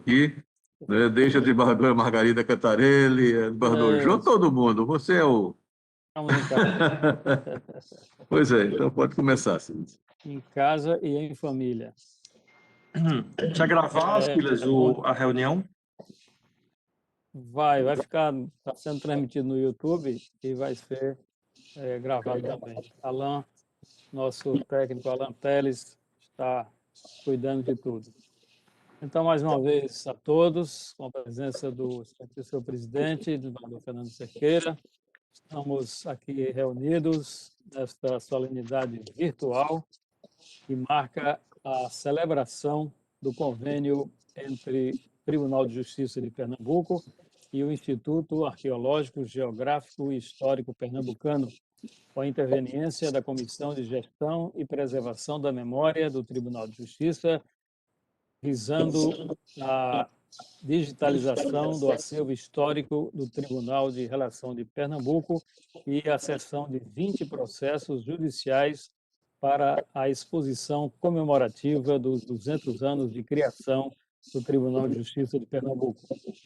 aqui, né? Desde a desembargadora Margarida Cantarelli, desembargador João, todo mundo. Você é o... Estamos em casa. Pois é, então pode começar, Cid. Em casa e em família. Já gravar, Silas, a reunião? Vai ficar, está sendo transmitido no YouTube e vai ser gravado também. Alan, nosso técnico Alan Teles, está cuidando de tudo. Então, mais uma vez a todos, com a presença do seu presidente, do desembargador Fernando Cerqueira, estamos aqui reunidos nesta solenidade virtual que marca a celebração do convênio entre o Tribunal de Justiça de Pernambuco e o Instituto Arqueológico, Geográfico e Histórico Pernambucano, com a interveniência da Comissão de Gestão e Preservação da Memória do Tribunal de Justiça, visando a digitalização do acervo histórico do Tribunal de Relação de Pernambuco e a cessão de 20 processos judiciais para a exposição comemorativa dos 200 anos de criação do Tribunal de Justiça de Pernambuco.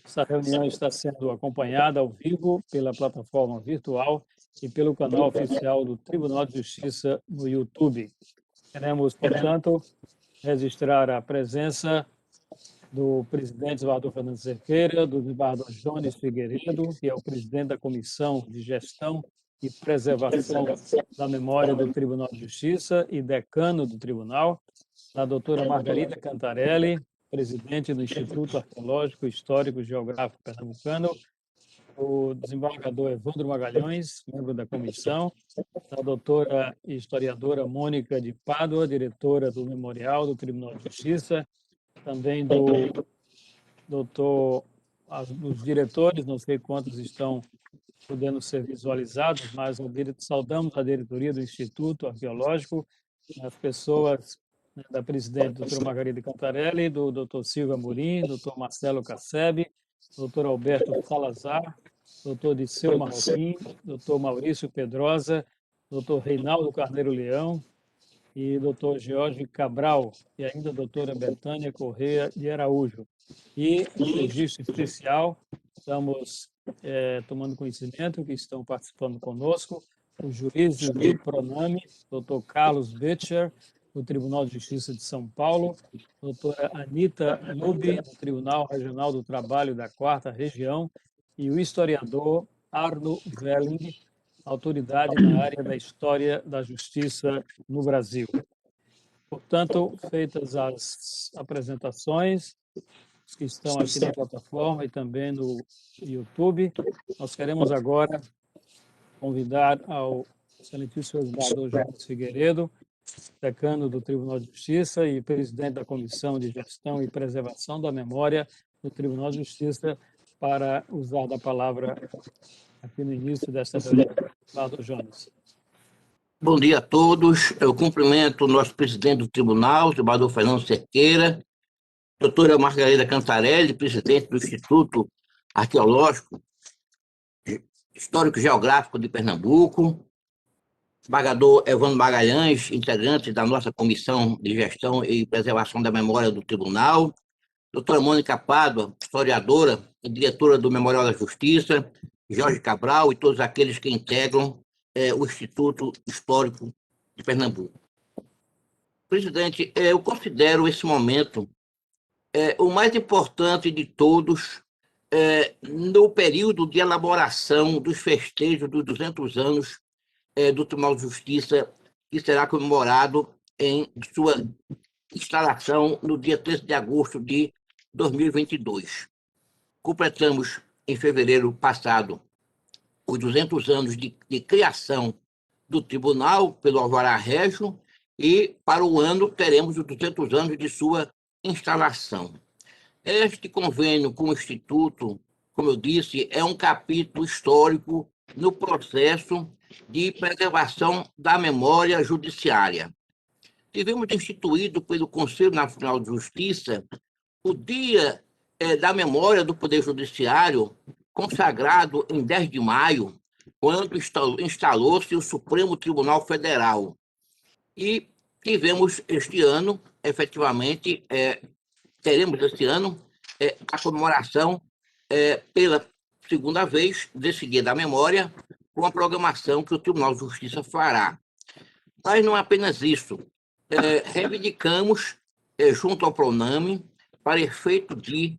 Essa reunião está sendo acompanhada ao vivo pela plataforma virtual e pelo canal oficial do Tribunal de Justiça no YouTube. Queremos, portanto, registrar a presença do presidente desembargador Fernando Cerqueira, do desembargador Jones Figueiredo, que é o presidente da Comissão de Gestão e Preservação da Memória do Tribunal de Justiça e decano do Tribunal, a doutora Margarida Cantarelli, presidente do Instituto Arqueológico, Histórico e Geográfico Pernambucano, o desembargador Evandro Magalhães, membro da comissão, a doutora historiadora Mônica de Pádua, diretora do Memorial do Tribunal de Justiça, também do doutor, os diretores, não sei quantos estão podendo ser visualizados, mas saudamos a diretoria do Instituto Arqueológico, as pessoas da presidente doutora Margarida Cantarelli, do doutor Silvio Amorim, doutor Marcelo Cassebe, doutor Alberto Salazar, doutor Disseu Marroquim, doutor Maurício Pedrosa, doutor Reinaldo Carneiro Leão e doutor Jorge Cabral, e ainda a doutora Betânia Correia de Araújo. E, em registro especial, estamos tomando conhecimento que estão participando conosco os juízes do Proname, doutor Carlos Betcher, do Tribunal de Justiça de São Paulo, doutora Anita Lubi, do Tribunal Regional do Trabalho da 4ª Região, e o historiador Arno Welling, autoridade na área da História da Justiça no Brasil. Portanto, feitas as apresentações, os que estão aqui na plataforma e também no YouTube, nós queremos agora convidar ao excelentíssimo desembargador Jones Figueiredo, decano do Tribunal de Justiça e presidente da Comissão de Gestão e Preservação da Memória do Tribunal de Justiça, para usar da palavra aqui no início desta reunião. Desembargador Jones. Bom dia a todos. Eu cumprimento o nosso presidente do tribunal, o desembargador Fernando Cerqueira, doutora Margarida Cantarelli, presidente do Instituto Arqueológico, Histórico e Geográfico de Pernambuco, desembargador Evandro Magalhães, integrante da nossa Comissão de Gestão e Preservação da Memória do Tribunal, doutora Mônica Pádua, historiadora e diretora do Memorial da Justiça, Jorge Cabral e todos aqueles que integram o Instituto Histórico de Pernambuco. Presidente, eu considero esse momento o mais importante de todos no período de elaboração dos festejos dos 200 anos do Tribunal de Justiça, que será comemorado em sua instalação no dia 13 de agosto de 2022. Completamos, em fevereiro passado, os 200 anos de criação do Tribunal pelo Alvará Régio e, para o ano, teremos os 200 anos de sua instalação. Este convênio com o Instituto, como eu disse, é um capítulo histórico no processo de preservação da memória judiciária. Tivemos instituído pelo Conselho Nacional de Justiça o Dia da Memória do Poder Judiciário, consagrado em 10 de maio, quando instalou-se o Supremo Tribunal Federal. E tivemos este ano, efetivamente, teremos este ano a comemoração pela segunda vez desse Dia da Memória, com a programação que o Tribunal de Justiça fará. Mas não é apenas isso. Reivindicamos, junto ao PRONAME, para efeito de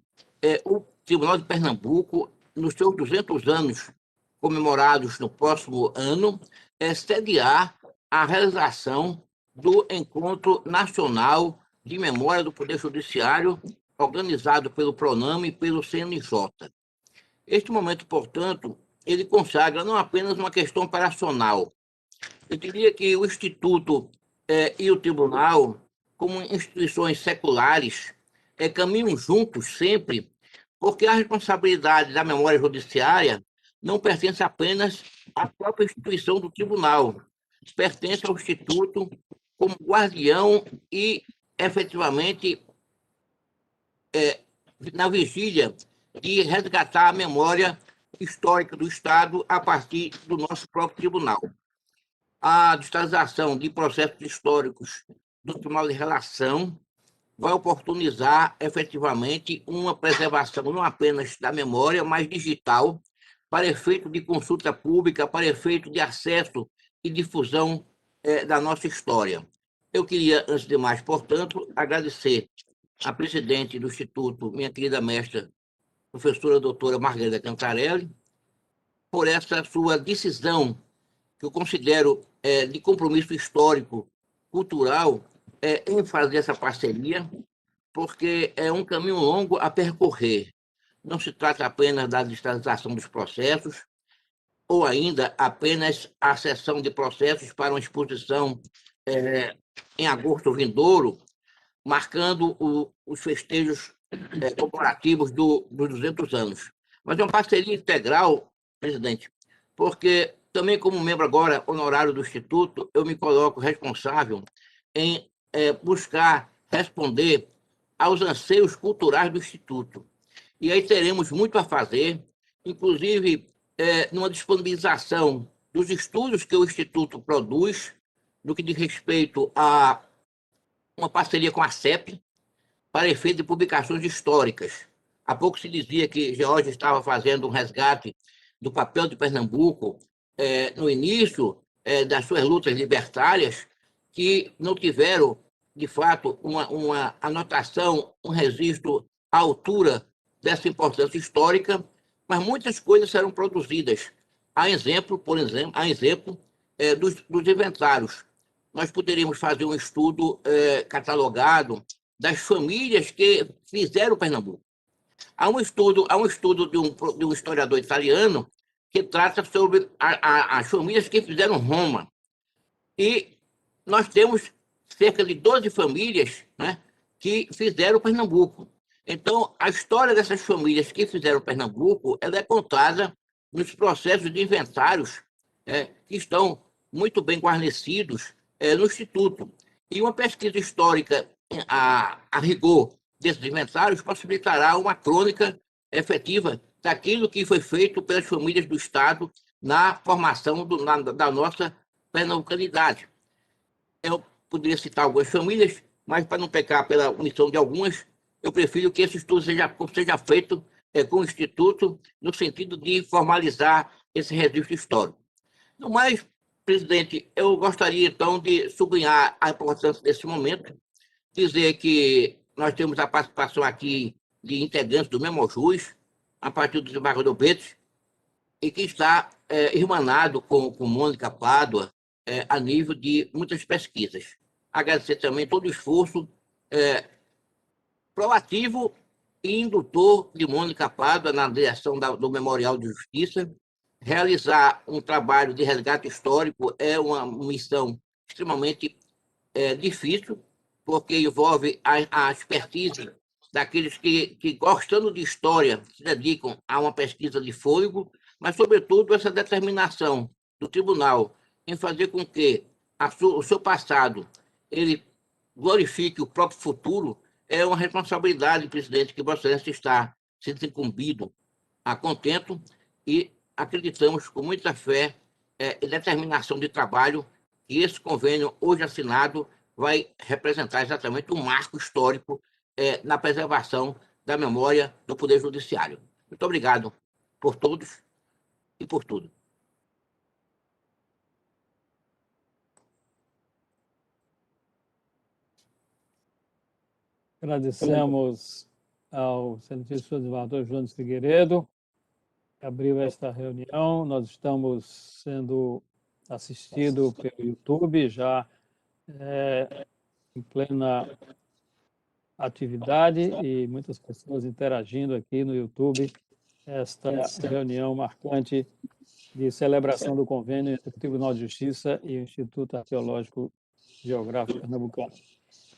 o Tribunal de Pernambuco, nos seus 200 anos comemorados no próximo ano, sediar a realização do Encontro Nacional de Memória do Poder Judiciário, organizado pelo PRONAME e pelo CNJ. Este momento, portanto, ele consagra não apenas uma questão operacional. Eu diria que o Instituto e o Tribunal, como instituições seculares, caminham juntos sempre, porque a responsabilidade da memória judiciária não pertence apenas à própria instituição do tribunal, pertence ao Instituto como guardião e, efetivamente, na vigília de resgatar a memória histórica do Estado a partir do nosso próprio tribunal. A digitalização de processos históricos do Tribunal de Relação vai oportunizar, efetivamente, uma preservação não apenas da memória, mas digital, para efeito de consulta pública, para efeito de acesso e difusão da nossa história. Eu queria, antes de mais, portanto, agradecer à presidente do Instituto, minha querida mestra, professora doutora Margarida Cantarelli, por essa sua decisão, que eu considero de compromisso histórico, cultural, em fazer essa parceria, porque é um caminho longo a percorrer. Não se trata apenas da digitalização dos processos, ou ainda apenas a cessão de processos para uma exposição em agosto vindouro, marcando os festejos comemorativos dos 200 anos. Mas é uma parceria integral, presidente, porque também como membro agora honorário do Instituto, eu me coloco responsável em buscar responder aos anseios culturais do Instituto. E aí teremos muito a fazer, inclusive numa disponibilização dos estudos que o Instituto produz, no que diz respeito a uma parceria com a CEP, para efeito de publicações históricas. Há pouco se dizia que Geórgia estava fazendo um resgate do papel de Pernambuco no início das suas lutas libertárias, que não tiveram, de fato, uma anotação, um registro à altura dessa importância histórica, mas muitas coisas serão produzidas. Há exemplo, dos inventários. Nós poderíamos fazer um estudo catalogado das famílias que fizeram Pernambuco. Há um estudo de um historiador italiano que trata sobre as famílias que fizeram Roma. E nós temos cerca de 12 famílias, né, que fizeram Pernambuco. Então, a história dessas famílias que fizeram Pernambuco, ela é contada nos processos de inventários que estão muito bem guarnecidos no Instituto. E uma pesquisa histórica a rigor desses inventários possibilitará uma crônica efetiva daquilo que foi feito pelas famílias do Estado na formação da nossa pernambucanidade. Eu poderia citar algumas famílias, mas para não pecar pela omissão de algumas, eu prefiro que esse estudo seja feito com o Instituto, no sentido de formalizar esse registro histórico. No mais, presidente, eu gostaria, então, de sublinhar a importância desse momento, dizer que nós temos a participação aqui de integrantes do Memojus, a partir do desembargador Betes, e que está irmanado com Mônica Pádua a nível de muitas pesquisas. Agradecer também todo o esforço proativo e indutor de Mônica Pádua na direção do Memorial de Justiça. Realizar um trabalho de resgate histórico é uma missão extremamente difícil, porque envolve a expertise daqueles que, gostando de história, se dedicam a uma pesquisa de fôlego, mas, sobretudo, essa determinação do tribunal em fazer com que o seu passado ele glorifique o próprio futuro é uma responsabilidade, presidente, que Vossa Excelência está sendo incumbido a contento, e acreditamos com muita fé e determinação de trabalho que esse convênio hoje assinado vai representar exatamente um marco histórico na preservação da memória do Poder Judiciário. Muito obrigado por todos e por tudo. Agradecemos ao excelentíssimo desembargador Jones Figueiredo, que abriu esta reunião. Nós estamos sendo assistidos pelo YouTube, já em plena atividade, e muitas pessoas interagindo aqui no YouTube, esta reunião marcante de celebração do convênio entre o Tribunal de Justiça e o Instituto Arqueológico Geográfico Pernambucano.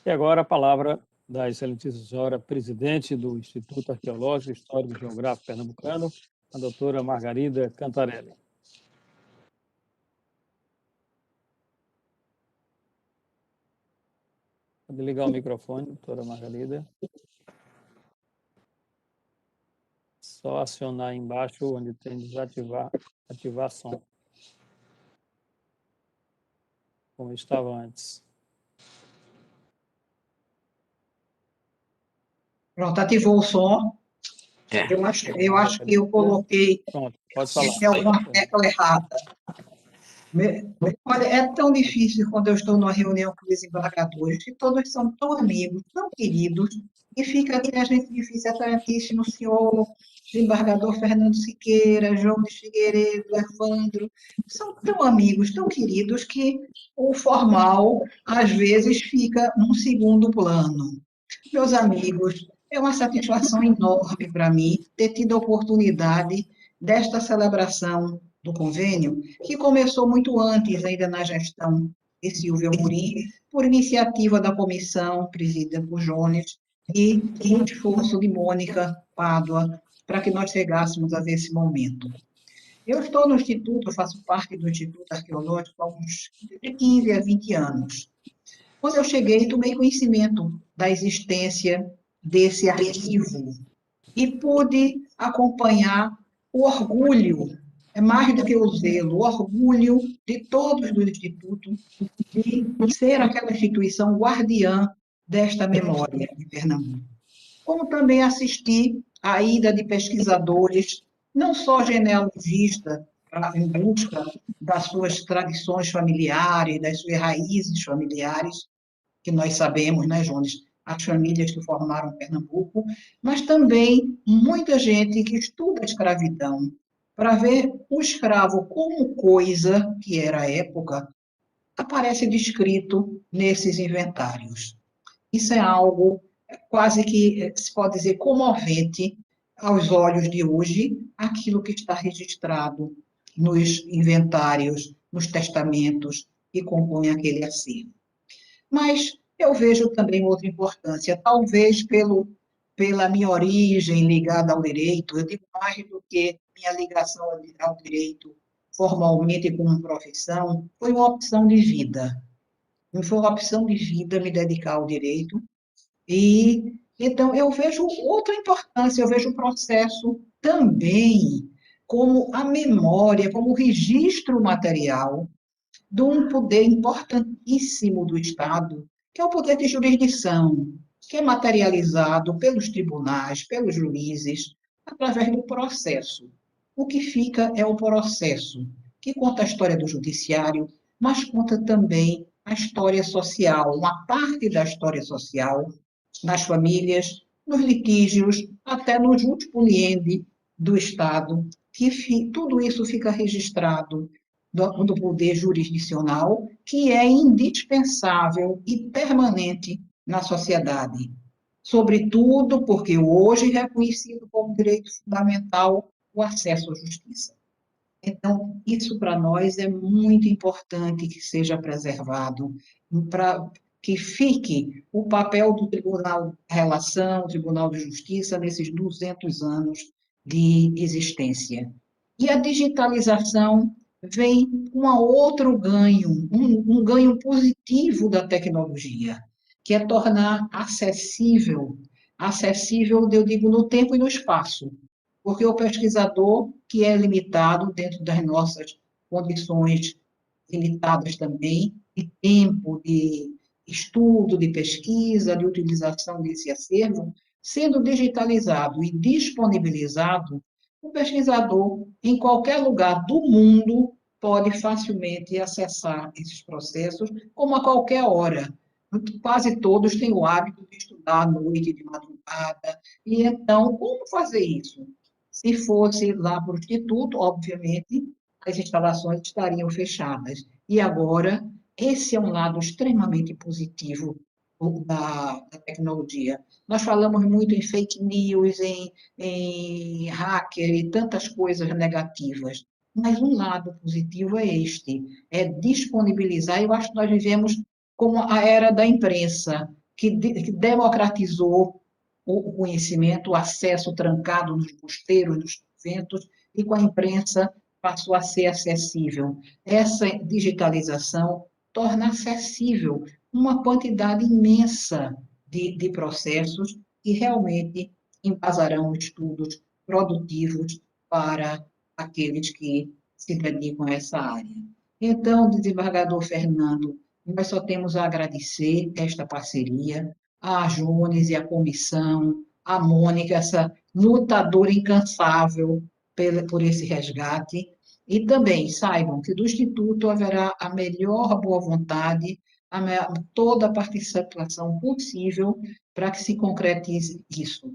E agora a palavra da excelentíssima senhora presidente do Instituto Arqueológico, Histórico e Geográfico Pernambucano, a doutora Margarida Cantarelli. Pode ligar o microfone, doutora Margarida. Só acionar aí embaixo onde tem desativar, ativar som, como estava antes. Pronto, ativou o som. Eu acho que eu coloquei Pronto, pode falar. alguma tecla errada. Olha, é tão difícil quando eu estou numa reunião com desembargadores, que todos são tão amigos, tão queridos, e fica até a gente difícil, excelentíssimo senhor desembargador Fernando Siqueira, João de Figueiredo, Evandro, são tão amigos, tão queridos, que o formal, às vezes, fica num segundo plano. Meus amigos, é uma satisfação enorme para mim ter tido a oportunidade desta celebração do convênio, que começou muito antes, ainda na gestão de Silvio Amorim, por iniciativa da comissão presidida por Jones e o esforço de Mônica Pádua para que nós chegássemos a esse momento. Eu estou no Instituto, eu faço parte do Instituto Arqueológico há uns 15 a 20 anos. Quando eu cheguei, tomei conhecimento da existência desse arquivo e pude acompanhar o orgulho, é mais do que o zelo, o orgulho de todos do Instituto de ser aquela instituição guardiã desta memória de Pernambuco. Como também assisti à ida de pesquisadores, não só genealogistas, em busca das suas tradições familiares, das suas raízes familiares, que nós sabemos, né, Jones, as famílias que formaram Pernambuco, mas também muita gente que estuda a escravidão, para ver o escravo como coisa, que era a época, aparece descrito nesses inventários. Isso é algo quase que, se pode dizer, comovente aos olhos de hoje, aquilo que está registrado nos inventários, nos testamentos que compõem aquele acervo. Mas eu vejo também outra importância, talvez pela minha origem ligada ao direito, eu digo mais do que minha ligação ao direito formalmente como profissão, foi uma opção de vida. Foi uma opção de vida me dedicar ao direito. E, então, eu vejo outra importância, eu vejo o processo também como a memória, como o registro material de um poder importantíssimo do Estado, que é o poder de jurisdição, que é materializado pelos tribunais, pelos juízes, através do processo. O que fica é o processo, que conta a história do judiciário, mas conta também a história social, uma parte da história social, nas famílias, nos litígios, até no jus puniendi do Estado, que tudo isso fica registrado do poder jurisdicional, que é indispensável e permanente na sociedade. Sobretudo porque hoje é reconhecido como direito fundamental o acesso à justiça. Então, isso para nós é muito importante que seja preservado, para que fique o papel do Tribunal de Relação, Tribunal de Justiça, nesses 200 anos de existência. E a digitalização vem com outro ganho, um ganho positivo da tecnologia, que é tornar acessível, eu digo, no tempo e no espaço, porque o pesquisador, que é limitado dentro das nossas condições limitadas também, de tempo, de estudo, de pesquisa, de utilização desse acervo, Sendo digitalizado e disponibilizado, o pesquisador, em qualquer lugar do mundo, pode facilmente acessar esses processos, como a qualquer hora. Quase todos têm o hábito de estudar à noite, de madrugada, e então, como fazer isso? Se fosse lá para o Instituto, obviamente, as instalações estariam fechadas. E agora, esse é um lado extremamente positivo da tecnologia. Nós falamos muito em fake news, em hacker e tantas coisas negativas, mas um lado positivo é este, é disponibilizar. Eu acho que nós vivemos como a era da imprensa, que democratizou o conhecimento, o acesso trancado nos mosteiros, nos conventos, e com a imprensa passou a ser acessível. Essa digitalização torna acessível uma quantidade imensa de processos que realmente embasarão estudos produtivos para aqueles que se dedicam a essa área. Então, desembargador Fernando, nós só temos a agradecer esta parceria, a Jones e a comissão, a Mônica, essa lutadora incansável por esse resgate, e também saibam que do Instituto haverá a melhor boa vontade, toda a participação possível para que se concretize isso.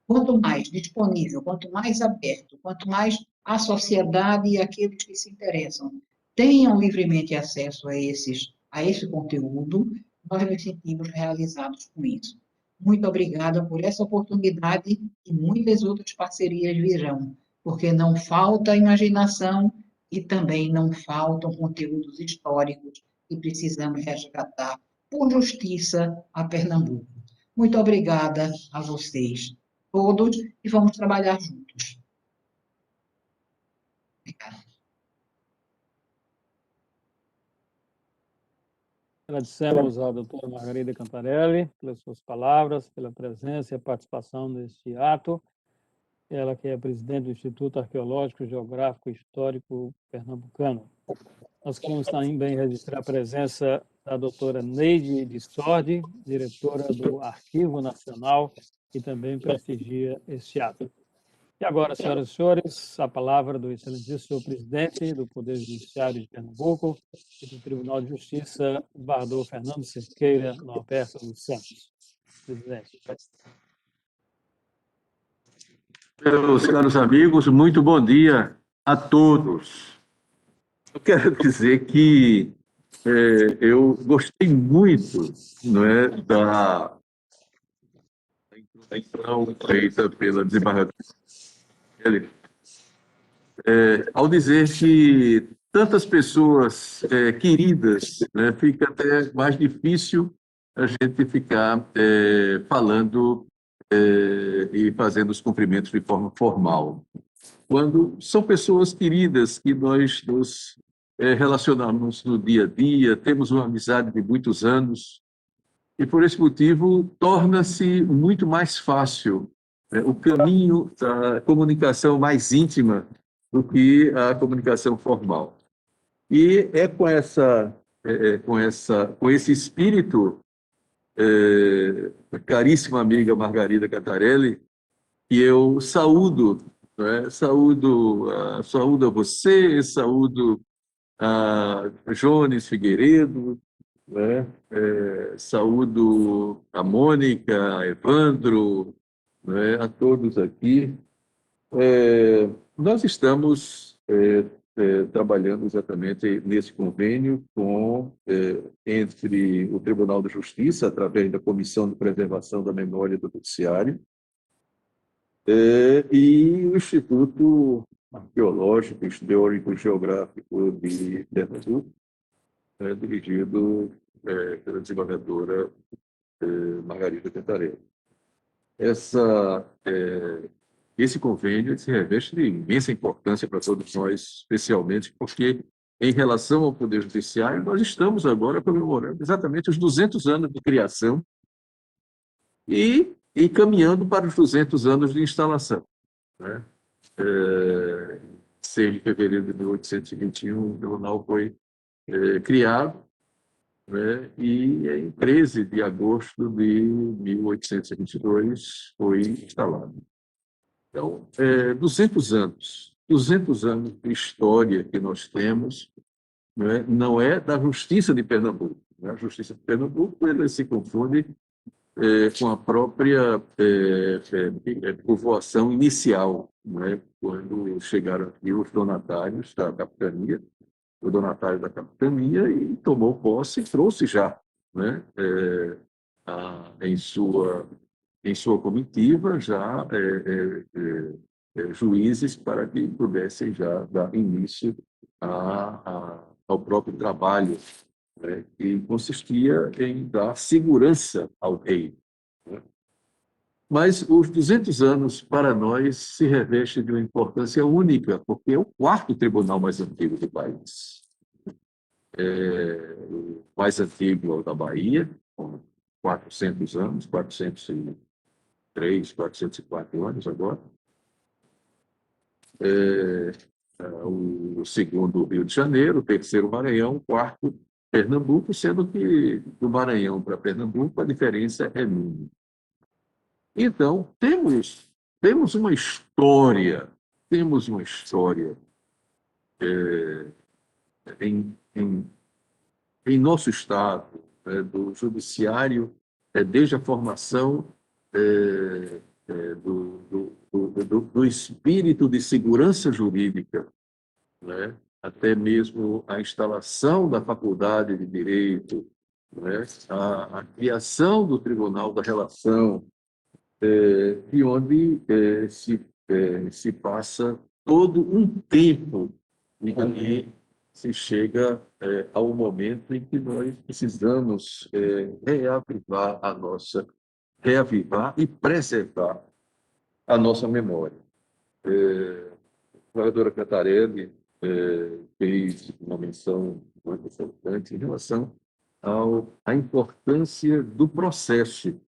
Quanto mais disponível, quanto mais aberto, quanto mais a sociedade e aqueles que se interessam tenham livremente acesso a esse conteúdo, nós nos sentimos realizados com isso. Muito obrigada por essa oportunidade e muitas outras parcerias virão, porque não falta imaginação e também não faltam conteúdos históricos que precisamos resgatar por justiça a Pernambuco. Muito obrigada a vocês todos e vamos trabalhar juntos. Obrigada. Agradecemos à doutora Margarida Cantarelli pelas suas palavras, pela presença e a participação neste ato. Ela que é presidente do Instituto Arqueológico, Geográfico e Histórico Pernambucano. Nós queremos também registrar a presença da doutora Neide de Sordi, diretora do Arquivo Nacional, que também prestigia este ato. E agora, senhoras e senhores, a palavra do excelentíssimo presidente do Poder Judiciário de Pernambuco e do Tribunal de Justiça, desembargador Fernando Cerqueira Norberto dos Santos. Presidente. Meus caros amigos, muito bom dia a todos. Eu quero dizer que eu gostei muito, não é, da introdução feita pela desembargadora, ao dizer que tantas pessoas queridas, né, fica até mais difícil a gente ficar falando e fazendo os cumprimentos de forma formal. Quando são pessoas queridas que nós nos relacionamos no dia a dia, temos uma amizade de muitos anos, e por esse motivo torna-se muito mais fácil o caminho da comunicação mais íntima do que a comunicação formal. E é com esse espírito, caríssima amiga Margarida Cantarelli, que eu saúdo, né? Saúdo a você, saúdo a Jones Figueiredo, né? Saúdo a Mônica, a Evandro, né? A todos aqui. Nós estamos trabalhando exatamente nesse convênio entre o Tribunal de Justiça, através da Comissão de Preservação da Memória do Judiciário, e o Instituto Arqueológico, Histórico e Geográfico de Pernambuco, dirigido pela desembargadora Margarida Cantarelli. Esse convênio se reveste de imensa importância para todos nós, especialmente porque, em relação ao Poder Judiciário, nós estamos agora comemorando exatamente os 200 anos de criação e caminhando para os 200 anos de instalação, né? 6 de fevereiro de 1821, o tribunal foi criado, né? E em 13 de agosto de 1822 foi instalado. Então, 200 anos de história que nós temos, né? Não é da Justiça de Pernambuco. Né? A Justiça de Pernambuco ele se confunde com a própria povoação inicial, né? Quando chegaram aqui os donatários da capitania, o donatário da capitania, e tomou posse e trouxe já, né? Em sua comitiva, já juízes para que pudessem já dar início ao próprio trabalho, né, que consistia em dar segurança ao rei. Né? Mas os 200 anos, para nós, se reveste de uma importância única, porque é o quarto tribunal mais antigo do país. O mais antigo é o da Bahia, com 400 anos, 403, 404 anos agora. O segundo, o Rio de Janeiro, o terceiro, Maranhão, o quarto, Pernambuco, sendo que do Maranhão para Pernambuco a diferença é mínima. Então, temos uma história, em, em, em nosso Estado, do Judiciário, desde a formação do espírito de segurança jurídica, né? Até mesmo a instalação da Faculdade de Direito, né? A criação do Tribunal da Relação, de onde se passa todo um tempo e que se chega ao momento em que nós precisamos reavivar e preservar a nossa memória. A vereadora Cantarelli fez uma menção muito importante em relação à importância do processo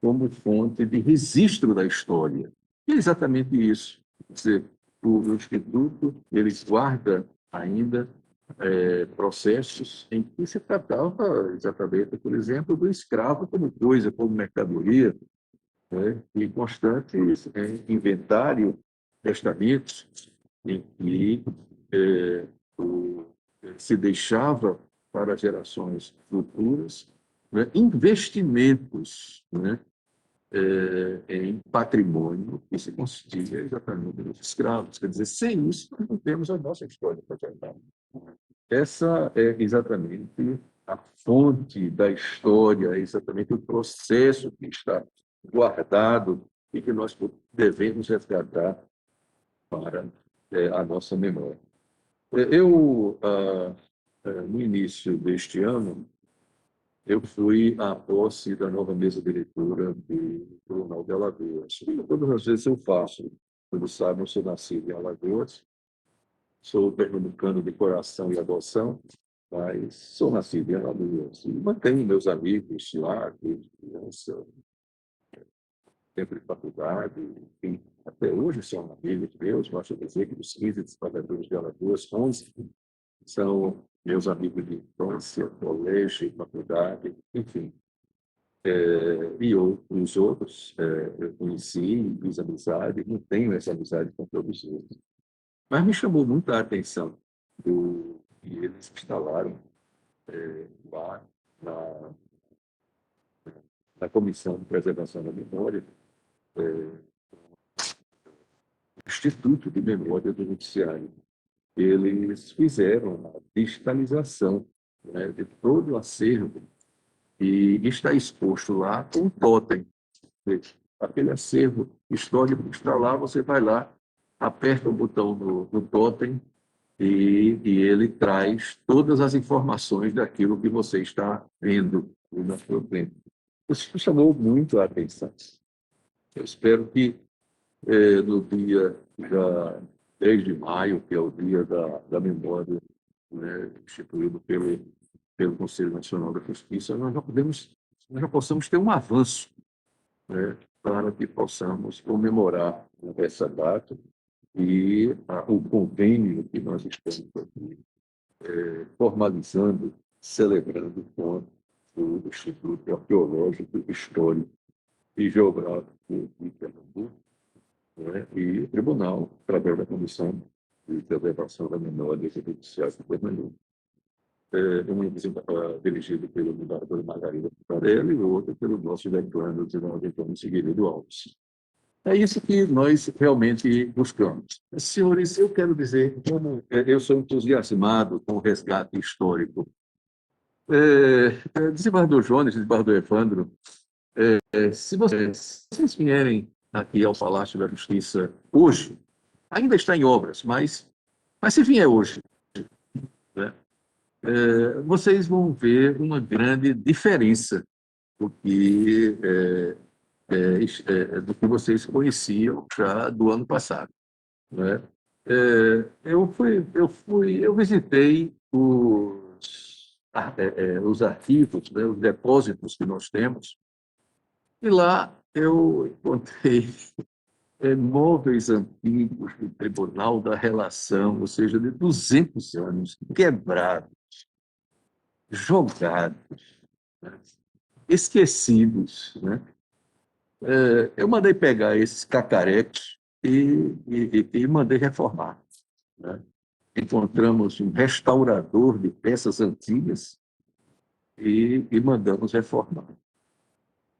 como fonte de registro da história. E é exatamente isso. Quer dizer, o Instituto ele guarda ainda processos em que se tratava exatamente, por exemplo, do escravo como coisa, como mercadoria, né? E constantes inventário, testamentos, em que se deixava para gerações futuras, né, investimentos, né, em patrimônio que se consistia exatamente nos escravos. Quer dizer, sem isso, nós não temos a nossa história para contar. Essa é exatamente a fonte da história, é exatamente o processo que está guardado e que nós devemos resgatar para a nossa memória. No início deste ano, eu fui à posse da nova mesa diretora do Tribunal de Alagoas. Todas as vezes eu faço. Todos sabem, eu sou nascido em Alagoas, sou pernambucano de coração e adoção, mas sou nascido em Alagoas. E mantenho meus amigos lá, desde criança, tempo de faculdade, enfim, até hoje são amigos meus. Gosto de dizer que dos 15 desembargadores de Alagoas, 11 são meus amigos de infância, colégio, faculdade, enfim. E os outros eu conheci, fiz amizade, não tenho essa amizade com todos eles. Mas me chamou muito a atenção que eles instalaram lá na Comissão de Preservação da Memória, Instituto de Memória do Judiciário. Eles fizeram a digitalização, né, de todo o acervo e está exposto lá com um totem. Aquele acervo histórico está lá, você vai lá, aperta o botão no totem e ele traz todas as informações daquilo que você está vendo na sua frente. Isso chamou muito a atenção. Eu espero que no dia 3 de maio, que é o dia da memória, né, instituído pelo Conselho Nacional da Justiça, nós já possamos ter um avanço, né, para que possamos comemorar essa data e o convênio que nós estamos aqui formalizando celebrando com o Instituto Arqueológico, Histórico e Geográfico de Pernambuco, né, e o Tribunal, através da Comissão de Preservação da Memória e Judiciária de Pernambuco. Uma dirigida pelo desembargador Margarida Cantarelli e outra pelo nosso diretor Antônio Figueiredo Alves. É isso que nós realmente buscamos. Senhores, eu quero dizer como eu sou entusiasmado com o resgate histórico. Desembargador Jones, desembargador Evandro, se vocês vierem aqui ao Palácio da Justiça hoje, ainda está em obras, mas se vier hoje, né, vocês vão ver uma grande diferença do que vocês conheciam já do ano passado, né? Eu visitei os arquivos, né, os depósitos que nós temos, e lá eu encontrei móveis antigos do Tribunal da Relação, ou seja, de 200 anos, quebrados, jogados, né, esquecidos, né? Eu mandei pegar esses cacarecos e mandei reformar, né? Encontramos um restaurador de peças antigas e mandamos reformar.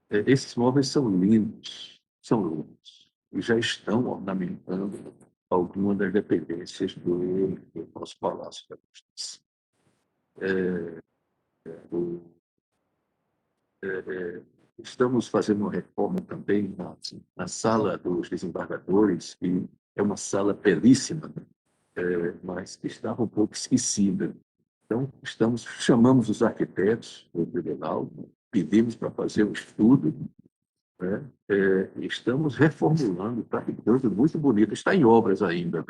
Esses móveis são lindos, e já estão ornamentando algumas das dependências do nosso Palácio da Justiça. Estamos fazendo uma reforma também na sala dos desembargadores, que é uma sala belíssima, mas que estava um pouco esquecida. Então, chamamos os arquitetos do tribunal, pedimos para fazer um estudo, né? Estamos reformulando, está ficando muito bonito, está em obras ainda.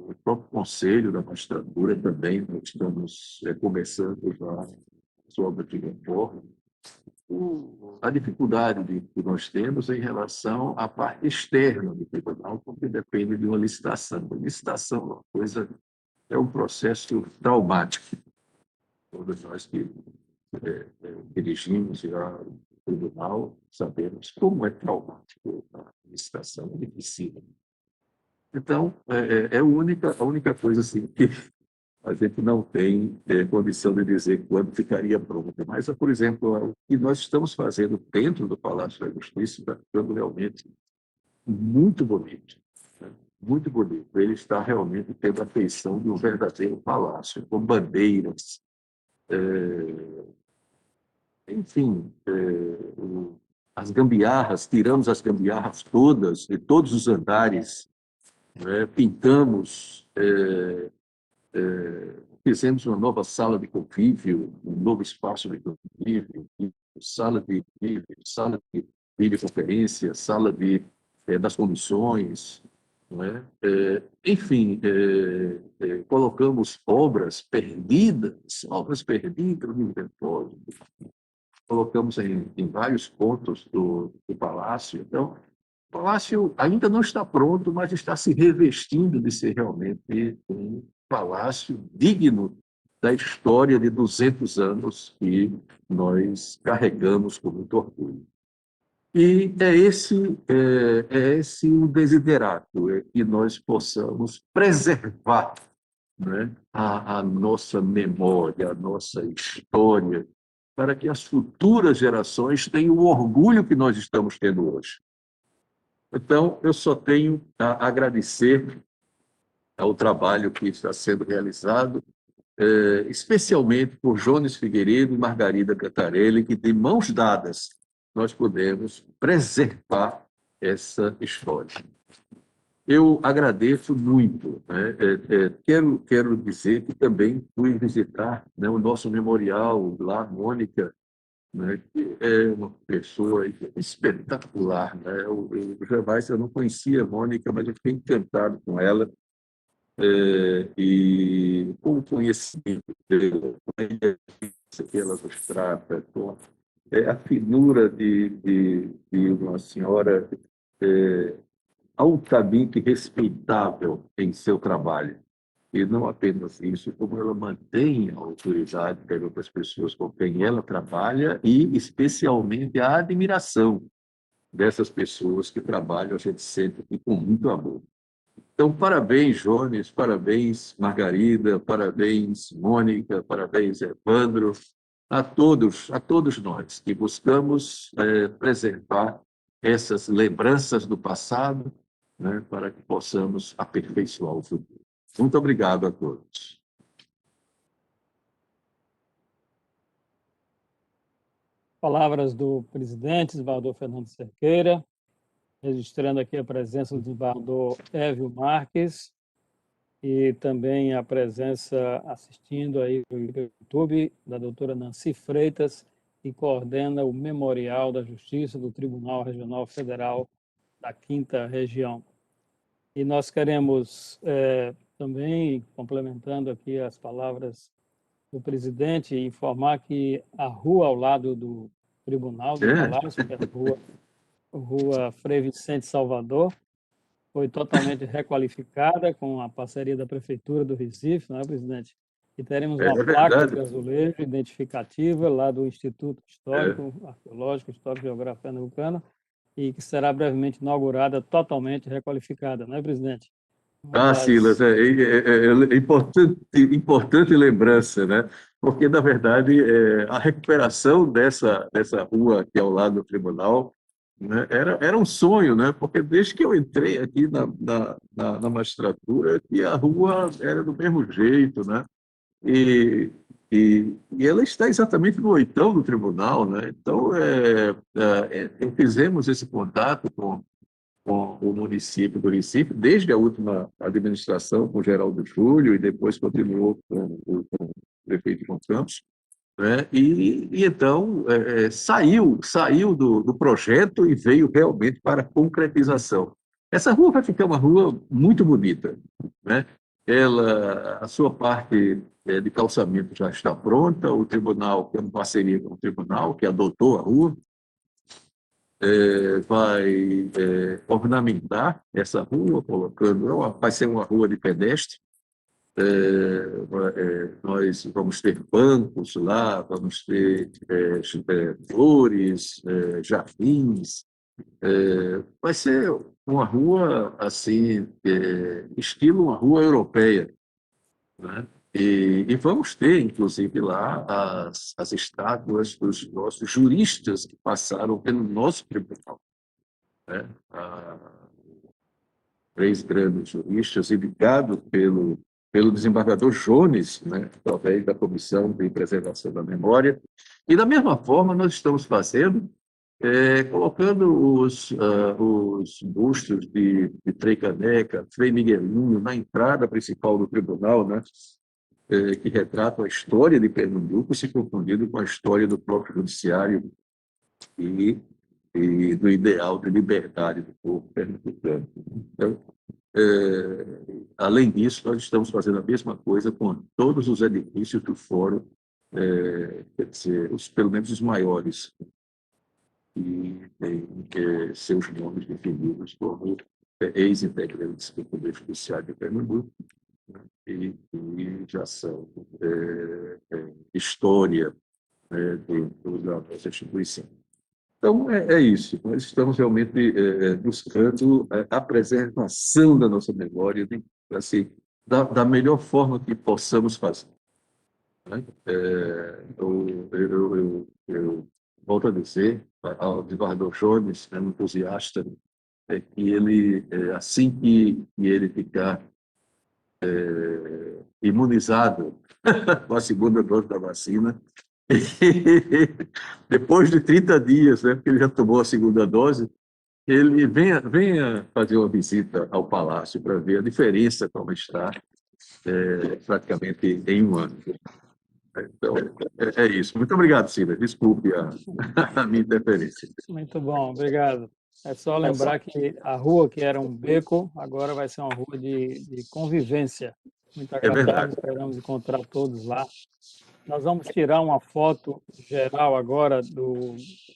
O próprio Conselho da Magistratura também, nós estamos começando já as obras de reforma. A dificuldade que nós temos em relação à parte externa do tribunal, porque depende de uma licitação. A licitação é uma coisa, é um processo traumático. Todos nós que dirigimos já o tribunal sabemos como é traumático a licitação, é difícil. Então, a única coisa assim, que a gente não tem condição de dizer quando ficaria pronta. Mas, por exemplo, o que nós estamos fazendo dentro do Palácio da Justiça está ficando realmente muito bonito, né? Muito bonito. Ele está realmente tendo a feição de um verdadeiro palácio, com bandeiras. Enfim, as gambiarras, tiramos as gambiarras todas, de todos os andares, né? Pintamos, fizemos uma nova sala de convívio, um novo espaço de convívio, sala de videoconferência, sala das comissões, não é? Enfim, colocamos obras perdidas no inventório, colocamos em vários pontos do palácio. Então, o palácio ainda não está pronto, mas está se revestindo de ser realmente um palácio digno da história de 200 anos que nós carregamos com muito orgulho. E é esse o desiderato, que nós possamos preservar, né, a nossa memória, a nossa história, para que as futuras gerações tenham o orgulho que nós estamos tendo hoje. Então, eu só tenho a agradecer ao trabalho que está sendo realizado, especialmente por Jones Figueiredo e Margarida Cantarelli, que, de mãos dadas, nós podemos preservar essa história. Eu agradeço muito, né? Quero dizer que também fui visitar, né, o nosso memorial lá, Mônica, né, que é uma pessoa espetacular, né? Jamais eu não conhecia a Mônica, mas eu fiquei encantado com ela, e com o conhecimento dela, que ela nos trata, com a finura de uma senhora altamente respeitável em seu trabalho. e não apenas isso, como ela mantém a autoridade perante as pessoas com quem ela trabalha e, especialmente, a admiração dessas pessoas que trabalham, a gente sente aqui com muito amor. Então, parabéns, Jones, parabéns, Margarida, parabéns, Mônica, parabéns, Evandro, a todos nós que buscamos preservar essas lembranças do passado, né, para que possamos aperfeiçoar o futuro. Muito obrigado a todos. Palavras do presidente, desembargador Fernando Cerqueira, registrando aqui a presença do desembargador Évio Marques e também a presença, assistindo aí no YouTube, da doutora Nancy Freitas, que coordena o Memorial da Justiça do Tribunal Regional Federal da 5ª Região. E nós queremos também, complementando aqui as palavras do presidente, informar que a rua ao lado do Tribunal do Palácio, que é a rua Frei Vicente Salvador, foi totalmente requalificada com a parceria da Prefeitura do Recife, não é, presidente? E teremos uma placa de azulejo identificativa lá do Instituto Histórico, Arqueológico, Histórico e Geográfico Pernambucano, e que será brevemente inaugurada, totalmente requalificada, não é, presidente? Silas, importante lembrança, né? Porque, na verdade, a recuperação dessa rua aqui ao lado do tribunal, né, era um sonho, né? Porque desde que eu entrei aqui na magistratura, que a rua era do mesmo jeito, né? E ela está exatamente no oitão do tribunal, né? Então, fizemos esse contato com o município do Recife, desde a última administração com o Geraldo Júlio e depois continuou com o prefeito João Campos, né? E então saiu do projeto e veio realmente para a concretização. Essa rua vai ficar uma rua muito bonita, né? A sua parte de calçamento já está pronta, o tribunal, que é uma parceria com o tribunal, que adotou a rua, vai ornamentar essa rua, colocando, vai ser uma rua de pedestre, nós vamos ter bancos lá, vamos ter flores, jardins, vai ser uma rua assim, estilo uma rua europeia, né? E vamos ter, inclusive, lá as estátuas dos nossos juristas que passaram pelo nosso tribunal, né? 3 grandes juristas, indicados pelo desembargador Jones, né? Através da Comissão de Preservação da Memória. E, da mesma forma, nós estamos fazendo, colocando os bustos de Frei Caneca, Frei Miguelinho, na entrada principal do tribunal, né? Que retratam a história de Pernambuco, se confundindo com a história do próprio judiciário e do ideal de liberdade do povo pernambucano. Então, além disso, nós estamos fazendo a mesma coisa com todos os edifícios do fórum, quer dizer, pelo menos os maiores, e têm seus nomes definidos como ex-integrantes do Poder Judiciário de Pernambuco, e já são história, dentro da nossa instituição. Então, é isso. Nós estamos realmente buscando a preservação da nossa memória, assim, da melhor forma que possamos fazer, né? Eu volto a dizer ao desembargador Jones, um entusiasta, que ele, assim que ele ficar imunizado com a segunda dose da vacina, depois de 30 dias, né, porque ele já tomou a segunda dose, ele venha fazer uma visita ao Palácio para ver a diferença como está praticamente em um ano. Então, é isso. Muito obrigado, Cida. Desculpe a minha interferência. Muito bom, obrigado. É só lembrar que a rua, que era um beco, agora vai ser uma rua de convivência. Muito agradável, esperamos encontrar todos lá. Nós vamos tirar uma foto geral agora,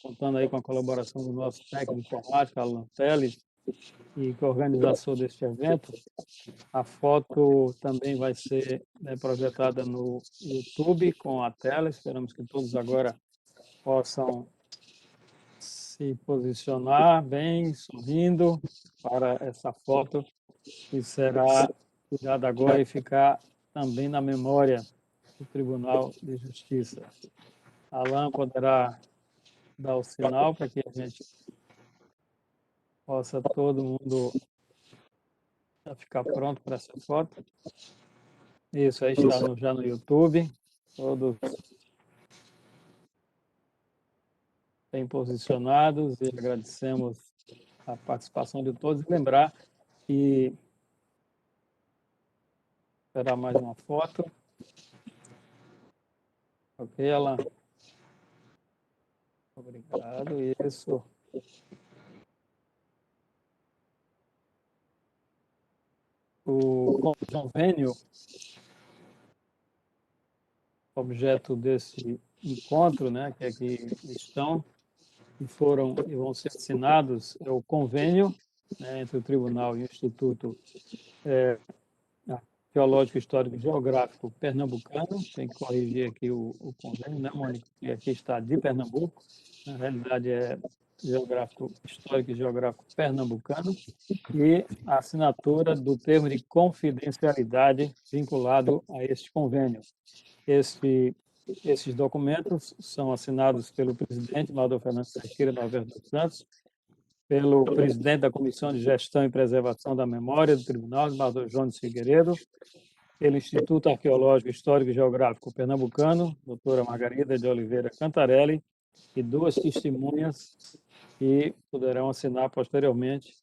contando aí com a colaboração do nosso técnico informático, Alan Teles, e que organizador deste evento. A foto também vai ser projetada no YouTube com a tela. Esperamos que todos agora possam se posicionar bem, sorrindo para essa foto, que será tirada agora e ficar também na memória do Tribunal de Justiça. Alan poderá dar o sinal para que a gente possa todo mundo ficar pronto para essa foto. Isso aí está já no YouTube, todos bem posicionados, e agradecemos a participação de todos. E lembrar que será mais uma foto. Ok, Alan? Obrigado, isso. O convênio, objeto desse encontro, né, que aqui estão e vão ser assinados, é o convênio, né, entre o Tribunal e o Instituto Arqueológico, Histórico e Geográfico Pernambucano. Tem que corrigir aqui o convênio, né, Mônica? Que aqui está de Pernambuco. Na realidade, é Geográfico, Histórico e Geográfico Pernambucano, e a assinatura do termo de confidencialidade vinculado a este convênio. Esses documentos são assinados pelo presidente, Mauro Fernando Cerqueira Norberto dos Santos, pelo presidente da Comissão de Gestão e Preservação da Memória do Tribunal, Mauro Jones Figueiredo, pelo Instituto Arqueológico, Histórico e Geográfico Pernambucano, doutora Margarida de Oliveira Cantarelli, e 2 testemunhas que poderão assinar posteriormente.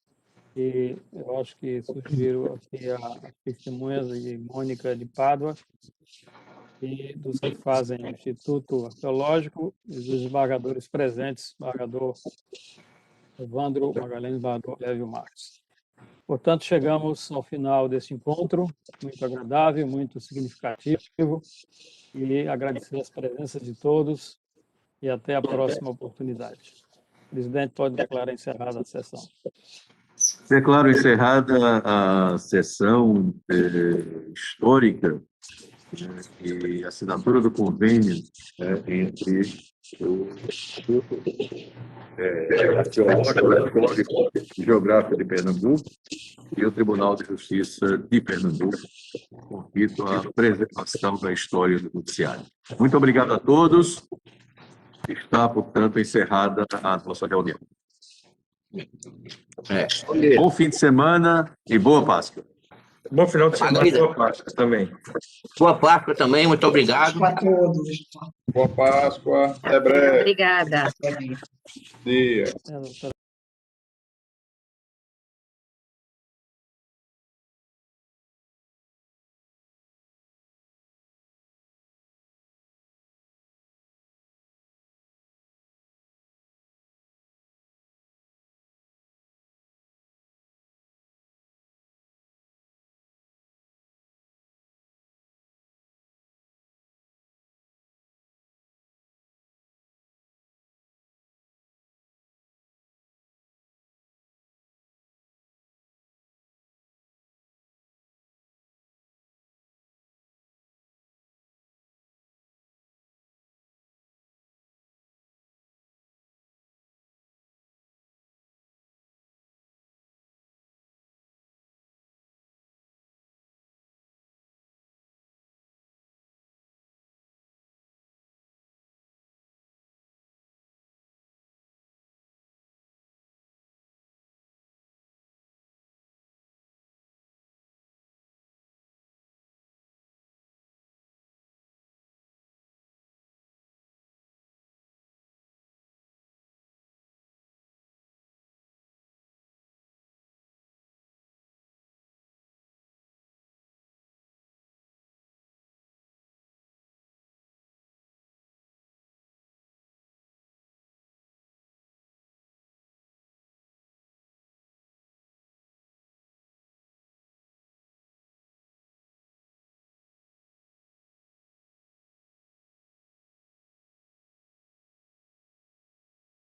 E eu acho que sugiro aqui as testemunhas de Mônica de Pádua e dos que fazem o Instituto Arqueológico e dos desembargadores presentes, desembargador Evandro Magalhães, desembargador Lévio Marques. Portanto, chegamos ao final desse encontro, muito agradável, muito significativo, e agradecer as presenças de todos e até a próxima oportunidade. O presidente pode declarar encerrada a sessão. Declaro encerrada a sessão histórica e assinatura do convênio entre o Instituto Arqueológico e Geográfico de Pernambuco e o Tribunal de Justiça de Pernambuco, confito à preservação da história do Judiciário. Muito obrigado a todos. Está, portanto, encerrada a nossa reunião. Bom fim de semana e boa Páscoa. Bom final de semana, Maravilha. boa Páscoa também. Boa Páscoa também, muito obrigado. A todos. Boa Páscoa. Até breve. Obrigada. Dia. Doutora